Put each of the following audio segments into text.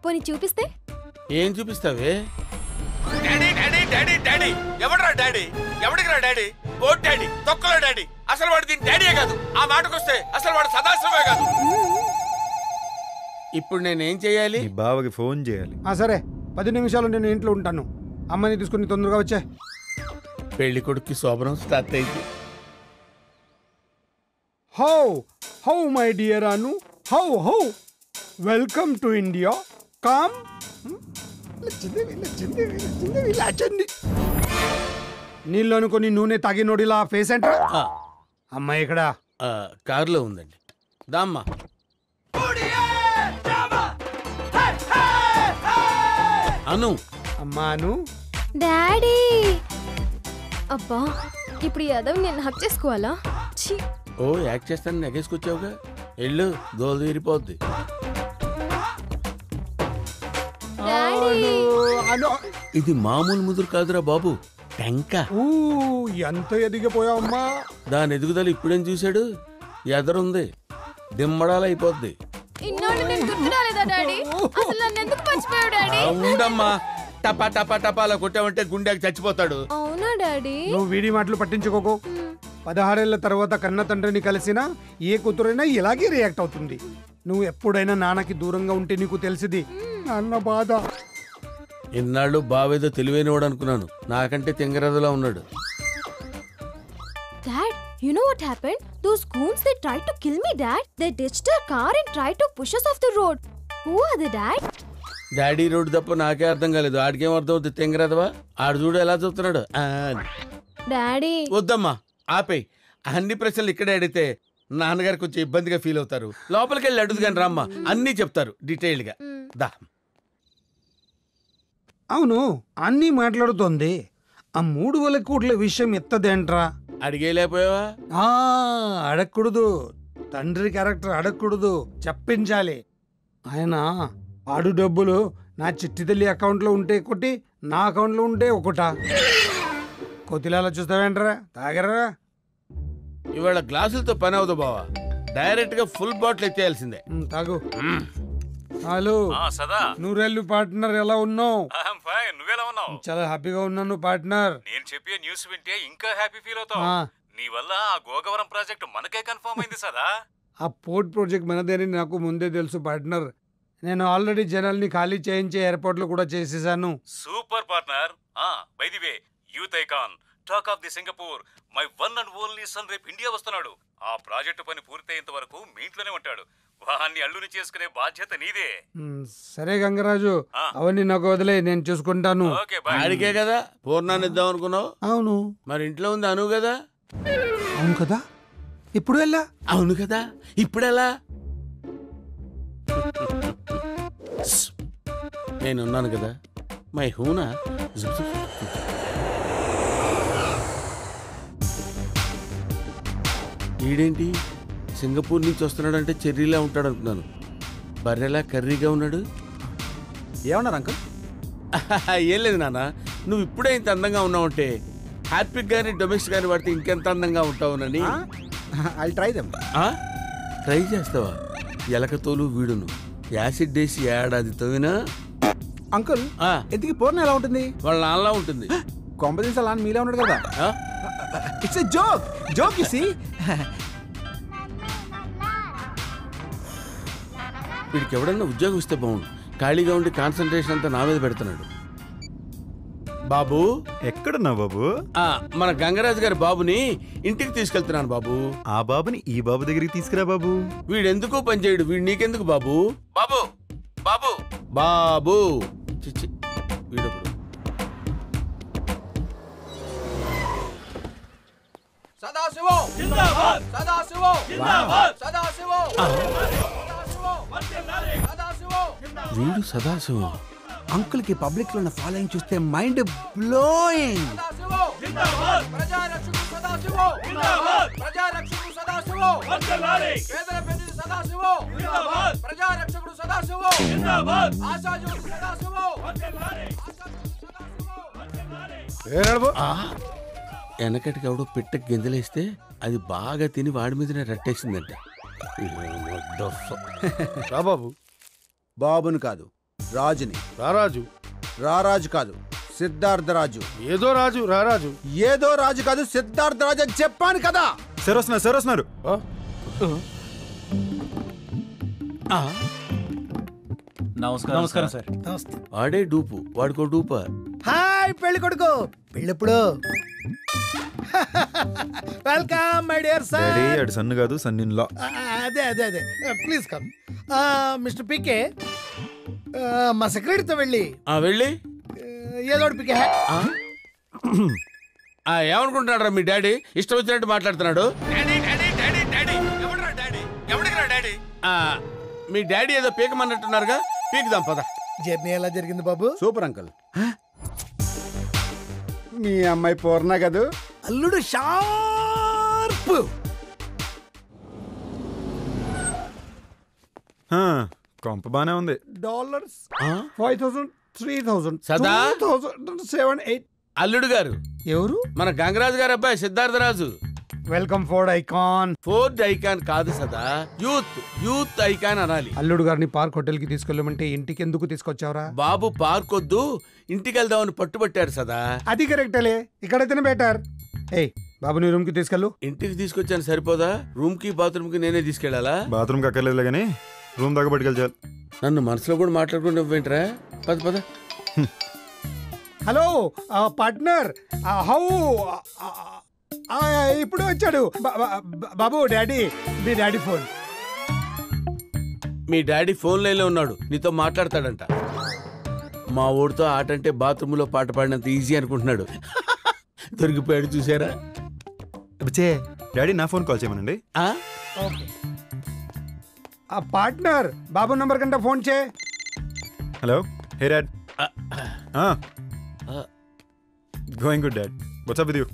పోనీ చూపిస్తే? ఏం చూపిస్తావే? డాడీ డాడీ డాడీ డాడీ ఎవడరా డాడీ? ఎవడికి రా డాడీ? ఓ డాడీ తొక్కలో డాడీ. అసలు వాడు దీని డాడీయే కాదు. ఆ మాటకొస్తే అసలు వాడు సదాశివే కాదు. ఇప్పుడు నేనేం చెయ్యాలి? నీ బావకి ఫోన్ చేయాలి. సరే 10 నిమిషాలు నేను ఇంట్లో ఉంటాను. అమ్మని తీసుకుని తొందరగా వచ్చే. పెళ్లి కొడుక్కి శోభనం స్టార్ట్ అయింది. How my dear Anu, how welcome to India. Come. నీళ్ళు అనుకుని నూనె తాగి నోడిలా ఫేస్ ఏంట్రా? అమ్మాయి ఇక్కడ కారులో ఉందండి. దామ్మా. అను. అమ్మా అను. డాడీ. అబ్బా ఇప్పుడు యాదవ్ నేను హక్ చేసుకోవాలా? ఓ యాక్ట్ చేస్తాను నెగేసుకొచ్చావుగా. ఎల్లు దోలు తీరిపోద్ది. ఇది మామూలు ముదురు కాదురా బాబు, టెంక. ఎంత ఎదిగిపోయావమ్మా. దాని ఎదుగుదల ఇప్పుడేం చూశాడు? ఎదరుంది, దిమ్మడాలైపోద్ది. ఉండమ్మా, టపా టపా టపా అలా కొట్టావంటే గుండెకి చచ్చిపోతాడు. అవునా డాడీ? నువ్వు వీడి మాటలు పట్టించుకోకు. 16 ఏళ్ల తర్వాత కన్న తండ్రిని కలిసినా ఏ కూతురైనా ఇలాగే రియాక్ట్ అవుతుంది. నువ్వు ఎప్పుడైనా నాన్నకి దూరంగా ఉంటే నీకు తెలిసింది అన్న బాధ. ఇన్నాళ్ళు బావేదో తెలివైనవాడు అనుకున్నాను. నాకంటే తింగరదలా ఉన్నాడు. Dad, you know what happened? Those goons, they tried to kill me, Dad. They ditched our car and tried to push us off the road. Who are they, Dad? Daddy road తప్ప నాకే అర్థం కాలేదు. ఆడికేం అర్థం అవుతుంది? తింగరదవా. ఆడు చూడు ఎలా చూస్తున్నాడు. డాడీ వద్దమ్మా, ఆపేయి. అన్ని ప్రశ్నలు ఇక్కడే అడిగితే నాన్నగారు కొంచెం ఇబ్బందిగా ఫీల్ అవుతారు. లోపలికి వెళ్ళి అడుగు కానీ రామ్మా, అన్నీ చెప్తారు డీటెయిల్డ్ గా. దా. అవును, అన్నీ మాట్లాడుతోంది. ఆ 3,000 కోట్ల విషయం ఎత్తదేంట్రా? అడిగేలేకపోయావా? అడగకూడదు. తండ్రి క్యారెక్టర్ అడగకూడదు, చెప్పించాలి. ఆయన ఆడు డబ్బులు నా చిట్టి తల్లి అకౌంట్లో ఉంటే ఒకటి, నా అకౌంట్లో ఉంటే ఒకటా? కొద్దిలా చూస్తావేంట్రా? తాగరా? ఇవాళ గ్లాసులతో పని అవదు బావా. డైరెక్ట్ గా ఫుల్ బాటిల్ ఎత్తేయాల్సిందే. తాగు. హలో సదా, నూరెళ్ళు పార్ట్నర్, ఎలా ఉన్నావు? నువ్వెలా ఉన్నావు? చాలా హ్యాపీగా ఉన్నాను పార్ట్నర్. నేను చెప్పే న్యూస్ వింటే ఇంకా హ్యాపీ ఫీల్ అవుతావు. నీ వల్ల ఆ గోగవరం ప్రాజెక్ట్ మనకే కన్ఫర్మ్ అయింది సదా. ఆ పోర్ట్ ప్రాజెక్ట్ మనదేని నాకు ముందే తెలుసు పార్ట్నర్. నేను ఆల్రెడీ జనాల్ని ఖాళీ చేయించే ఏర్పాట్లు కూడా చేసేసాను. Super partner. By the way, youth icon, talk of the Singapore, my one and only sun రేపు ఇండియా వస్తున్నాడు. ఆ ప్రాజెక్టు పని పూర్తయ్యేంత వరకు మీ ఇంట్లోనే ఉంటాడు. వాన్ని అల్లుని చేసుకునే బాధ్యత నీదే. సరే గంగరాజు, అవన్నీ నాకు వదిలే, నేను చూసుకుంటాను. అడిగే కదా పూర్ణాన్ని ఇద్దాం అనుకున్నావు. అవును, మరి ఇంట్లో ఉంది అను కదా. అవును కదా, ఇప్పుడు ఎలా? అవును కదా, ఇప్పుడెలా? నేనున్నాను కదా, మై హూనా. ఈడేంటి సింగపూర్ నుంచి వస్తున్నాడంటే చెర్రీలా ఉంటాడు అనుకున్నాను. బర్రెలా కర్రీగా ఉన్నాడు. ఏమన్నారు అంకుల్? ఏం లేదు నాన్న, నువ్వు ఇప్పుడే ఇంత అందంగా ఉన్నావంటే హ్యాపీగా కానీ డొమెస్టిక్ కానీ వాడితే ఇంకెంత అందంగా ఉంటావునని. I try them. ట్రై చేస్తావా? ఎలకతోలు వీడును యాసిడ్ వేసి ఏడాది తవ్వినా. అంకుల్, ఎందుకు పూర్ణ ఎలా ఉంటుంది? వాళ్ళ నాన్నలా ఉంటుంది. కాంపిటీషన్ అలా మీలా ఉన్నాడు కదా. It's a joke. Joke you see. వీడికి ఎవడన్నా ఉద్యోగం ఇస్తే బాగుండు. ఖాళీగా ఉండి కాన్సన్ట్రేషన్ అంతా నా మీద పెడుతున్నాడు. బాబు ఎక్కడున్నా బాబు? మన గంగరాజు గారి బాబుని ఇంటికి తీసుకెళ్తున్నాను బాబు. ఆ బాబుని ఈ బాబు దగ్గరికి తీసుకురా బాబు. వీడెందుకు పనిచేయడు, వీడు నీకెందుకు బాబు? బాబు బాబు బాబు. చిచ్చి వీడప్పుడు వీడు సదాశివం. అంకుల్ కి పబ్లిక్ లో ఉన్న ఫాలోయింగ్ చూస్తే మైండ్ బ్లోయింగ్. వెనకటికి ఎవడో పిట్ట గింజలేస్తే అది బాగా తిని వాడి మీదనే రట్టేసిందంట. బాబు బాబుని కాదు, రాజుని. రారాజు. రారాజు కాదు, సిద్ధార్థరాజు. ఏదో రాజు, రారాజు. ఏదో రాజు కాదు, సిద్ధార్థరాజు అని చెప్పాను కదా. సార్ వస్తున్నారు. నమస్కారం సార్. వాడే డూపు, వాడికో డూపా. హాయ్ పెళ్లి కొడుకు, పెళ్ళెప్పుడు? Welcome my dear daddy sir. అడు సన్ను కాదు, సన్నిన్లా. అదే ప్లీజ్ కమ్. మిస్టర్ పీకే, మా సెక్రటరీతో వెళ్ళి వెళ్ళి ఏదో ఒకటి పీకే. ఏమనుకుంటున్నాడు మీ డాడీ? ఇష్టం వచ్చినట్టు మాట్లాడుతున్నాడు. డాడీ డాడీ డాడీ డాడీ ఎవడరా డాడీ? ఎవడికిరా డాడీ? మీ డాడీ ఏదో పీకమన్నట్టున్నారుగా, పీకుదాం పద. జర్నీ ఎలా జరిగింది బాబు? Super uncle. మీ అమ్మాయి పూర్ణ కదూ? అల్లుడు షార్ప్. కొంప బానే ఉంది. $, 5,000, 3,000, సదా? 2,000, 7, 8. అల్లుడు గారు ఎవరు? మన గంగరాజు గారు అబ్బాయి Siddhartharaju. Welcome Ford Icon. Ford Icon కాదు సదా, యూత్ ఐకాన్ అనాలి. అల్లుడు గారిని పార్క్ హోటల్ కి తీసుకెళ్ళమంటే ఇంటికి ఎందుకు తీసుకొచ్చావరా? బాబు పార్క్ వద్దు, ఇంటికి వెళ్దామని పట్టుబట్టారు సదా. అది కరెక్టలే, ఇక్కడైతేనే బెటర్. ఏయ్ బాబుని రూమ్ కి తీసుకెళ్ళు. ఇంటికి తీసుకొచ్చాను సరిపోదా? రూమ్ కి బాత్రూమ్ కి నేనే తీసుకెళ్లాలా? బాత్రూమ్ అక్కర్లేదులే కానీ రూమ్ దాకా పట్టుకెళ్ళాలి. నన్ను మనసులో కూడా మాట్లాడుకుని ఇవ్వేంట్రా? పద పద. Hello partner, how? ఇప్పుడు వచ్చాడు బాబు. డాడీ, మీ డాడీ ఫోన్. మీ డాడీ ఫోన్ లైన్లో ఉన్నాడు, నీతో మాట్లాడతాడంట. మా ఊడితో ఆట అంటే బాత్రూంలో పాట పాడినంత ఈజీ అనుకుంటున్నాడు. దొరికిపోయాడు చూసారా? డాడీ నా ఫోన్ కాల్ చేయమనండి. పార్ట్నర్, బాబు నంబర్ కంటే ఫోన్ చే. Hello, hey dad. Going good dad. What's up with you?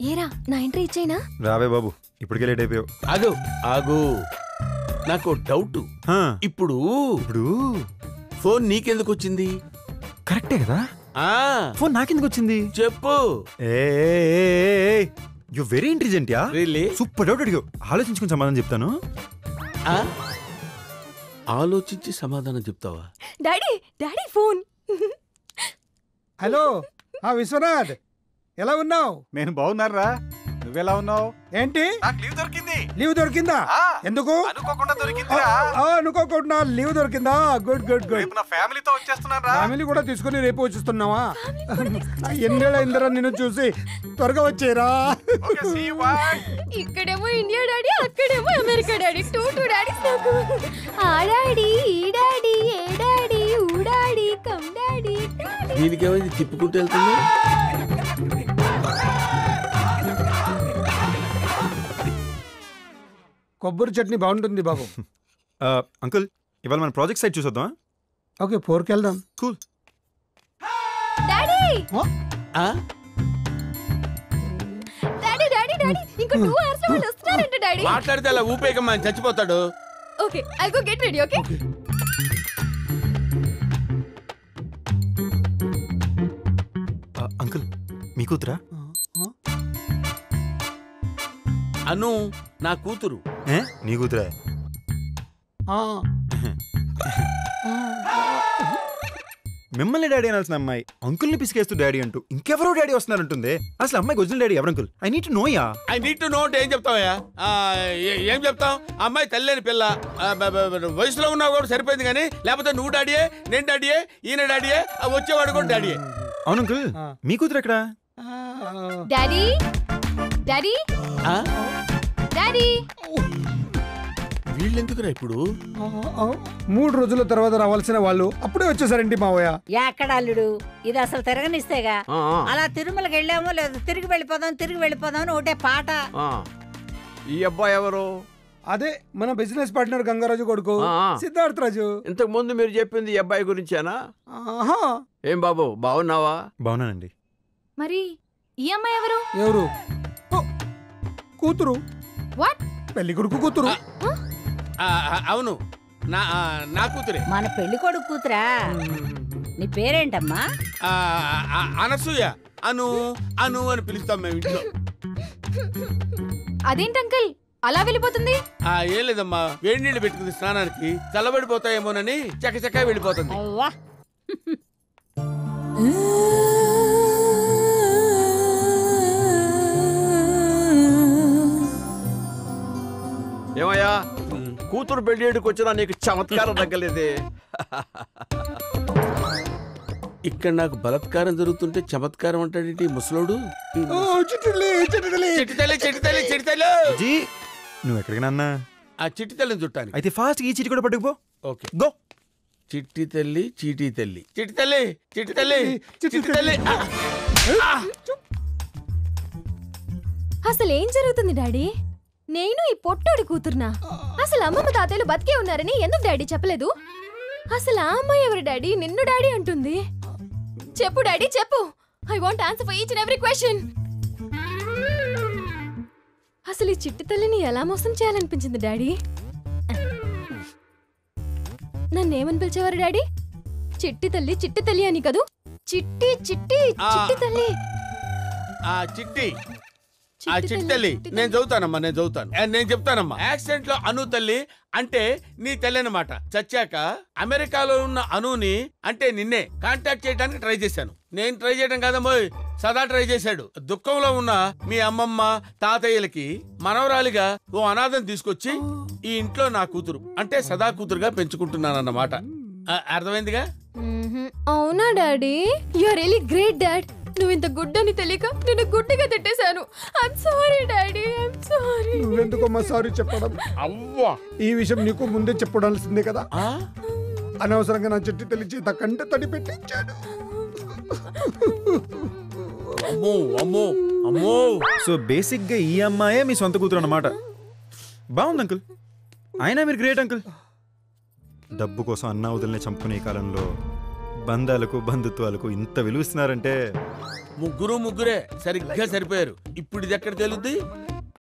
ఏరా నా ఎంట్రీ ఇచ్చేనా? రావే బాబు, ఇప్పటికే లేట్ అయిపోయావు. ఆగు, నాకు డౌట్. ఇప్పుడు ఫోన్ నీకెందుకు వచ్చింది? కరెక్టే కదా, ఫోన్ నాకెందుకు వచ్చింది చెప్పు. You very intelligent yeah. Really? Super doubt అడిగావు, ఆలోచించుకుని సమాధానం చెప్తాను. ఆలోచించి సమాధానం చెప్తావా? Daddy phone. హలో విశ్వనాథ్, ఎలా ఉన్నావు? నేను బాగున్నారా, నువ్వెలా ఉన్నావు? ఏంటి నాకు లీవ్ దొరికింది. లీవ్ దొరికిందా? ఎందుకు? అనుకోకుండా దొరికిందిరా. అనుకోకుండా లీవ్ దొరికిందా? Good good good. రేపు నా ఫ్యామిలీతో వచ్చేస్తున్నారా? ఫ్యామిలీ కూడా తీసుకుని రేపు వచ్చేస్తున్నావా? ఎన్నేళ్ళ ఇందరా నిన్ను చూసి, త్వరగా వచ్చేరా. Okay, see you bye. ఇక్కడేమో ఇండియా డాడీ, అక్కడేమో అమెరికా డాడీ. టూ డాడీస్ నాకు. ఆ డాడీ, ఈ డాడీ, ఏ డాడీ, ఊ డాడీ, కమ్ డాడీ. దీనికేమైంది తిప్పుకుంటూ వెళ్తుంది? కొబ్బరి చట్నీ బాగుంటుంది బాబు. అంకుల్, ఇవాళ మన ప్రాజెక్ట్ సైట్ చూసొద్దాం. ఓకే, 4కి వెళ్దాం. కూల్. డాడీ ఇంకా 2 hours లో వాళ్ళు వస్తున్నారంట డాడీ. మాట్లాడితే అలా ఊపేకమ్మా, చచ్చిపోతాడు. Okay, I go get ready. Okay. Uncle, మీ కూతురా? అను నా కూతురు. నీ కూతురా? మిమ్మల్ని డాడీ అనాల్సిన అమ్మాయి అంకుల్ని పిసికేస్తూ డాడీ అంటూ ఇంకెవరో డాడీ వస్తున్నారంటుంది. అసలు అమ్మాయి ఒరిజినల్ డాడీ ఎవరు uncle? I need to know yeah. I need to know అంటే ఏం చెప్తావయ్యా? ఏం చెప్తాం? అమ్మాయి తల్లేని పిల్ల. వయసులో ఉన్నావు కూడా సరిపోయింది, కానీ లేకపోతే నువ్వు డాడీయే, నేను డాడీయే, ఈయన డాడీయే, వచ్చేవాడు కూడా డాడీయే. అవును అంకుల్, మీ కూతురు ఎక్కడా? Daddy daddy daddy. వీళ్ళెందుకురా ఇప్పుడు? 3 రోజుల తర్వాత రావాల్సిన వాళ్ళు అప్పుడే వచ్చేసారండి మావయ్య. ఎక్కడ అల్లుడు, ఇది అసలు తిరగనిస్తేగా. అలా తిరుమలకి వెళ్ళామో లేదు, తిరిగి వెళ్ళిపోదాం అని ఒకటే పాట. ఈ అబ్బాయి ఎవరు? అదే మన బిజినెస్ పార్ట్నర్ గంగరాజు కొడుకు సిద్ధార్థరాజు. ఇంతకు ముందు మీరు చెప్పింది ఈ అబ్బాయి గురించేనా? ఆహా. ఏం బాబు, బాగున్నావా? బాగున్నానండి. మరి ఈ అమ్మాయి ఎవరు? ఎవరు? కూతురు. వాట్? పెళ్లి కొడుకు కూతురు. అవును, నా కూతురే. మన పెళ్లి కొడుకు కూతురా? నీ పేరేంటమ్మా? అనసూయ. అను అని పిలుస్తాం మేము ఇంట్లో. అదేంటి అంకుల్, అలా వెళ్ళిపోతుంది? ఏం లేదమ్మా, వేడి నీళ్ళు పెట్టుకుంది స్నానానికి, చల్లబడిపోతాయేమోనని చకచకా వెళ్ళిపోతుంది. అవ్వా ఏమయ్యా కూతురు పెళ్ళికి వచ్చినా నీకు చమత్కారం తగ్గలేదే. ఇక్కడ నాకు బలత్కారం జరుగుతుంటే చమత్కారం అంటాడేంటి ముసలోడు? చిట్టి తల్లి జీ నువ్వు ఎక్కడికి నాన్న? ఆ చిట్టి తల్లిని చుట్టాను. అయితే ఫాస్ట్ ఈ చీటి కూడా పట్టుకుపో. Okay go. చిట్టి తల్లి చీటీ తల్లి, చిట్టి తల్లి చిట్టి తల్లి చిట్టి తల్లి. అసలు ఏం జరుగుతుంది డాడీ? నేను ఈ పొట్టోడి కూతురునా? అసలు అమ్మమ్మ తాతయ్యలు బతికే ఉన్నారని ఎందుకు డాడీ చెప్పలేదు? అసలు ఆ అమ్మాయి ఎవరు డాడీ? నిన్ను డాడీ అంటుంది. చెప్పు డాడీ చెప్పు. I want answer for each and every question. అసలు ఈ చిట్టి తల్లిని ఎలా మోసం చేయాలనిపించింది డాడీ? నన్నేమని పిలిచేవారు డాడీ? చిట్టి తల్లి అని కదూ? చిట్టి చిట్టి చిట్టి తల్లి. చిట్టి తల్లి నేను చదువుతానమ్మా, నేను చెప్తానమ్మా. యాక్సిడెంట్ లో అను తల్లి అంటే నీ తల్లి అన్నమాట. చచ్చాక అమెరికాలో ఉన్న అనుని అంటే నిన్నే కాంటాక్ట్ చేయడానికి ట్రై చేశాను. నేను ట్రై చేయడం కాదమ్మా, సదా ట్రై చేశాడు. దుఃఖంలో ఉన్న మీ అమ్మమ్మ తాతయ్యలకి మనవరాలిగా ఓ అనాథం తీసుకొచ్చి ఈ ఇంట్లో నా కూతురు అంటే సదా కూతురుగా పెంచుకుంటున్నానన్నమాట. అర్థమైందిగా? అవునా daddy? You are really great dad. నువ్వు ఇంత గుడ్డని తెలియక నేను గుడ్డిగా తిట్టేశాను. I'm sorry daddy, I'm sorry. నువ్వెందుకమ్మా సారీ చెప్పడం? అవ్వా, ఈ విషయం నీకు ముందే చెప్పడాల్సిందే కదా. అనవసరంగా నా చెట్టు తల్లి చేత కంట తడి పెట్టించాడు. అమ్మో అమ్మో అమ్మో. సో బేసిక్ గా ఈ అమ్మాయే మీ సొంత కూతురు అన్నమాట. బాగుంది అంకుల్, అయినా మీరు గ్రేట్ అంకుల్. డబ్బు కోసం అన్నా వదిలిని చంపుకునే కాలంలో బంధాలకు బంధుత్వాలకు ఇంత విలువిస్తున్నారంటే ముగ్గురే సరిగ్గా సరిపోయారు. ఇప్పుడు ఇది ఎక్కడ తెలుద్ది?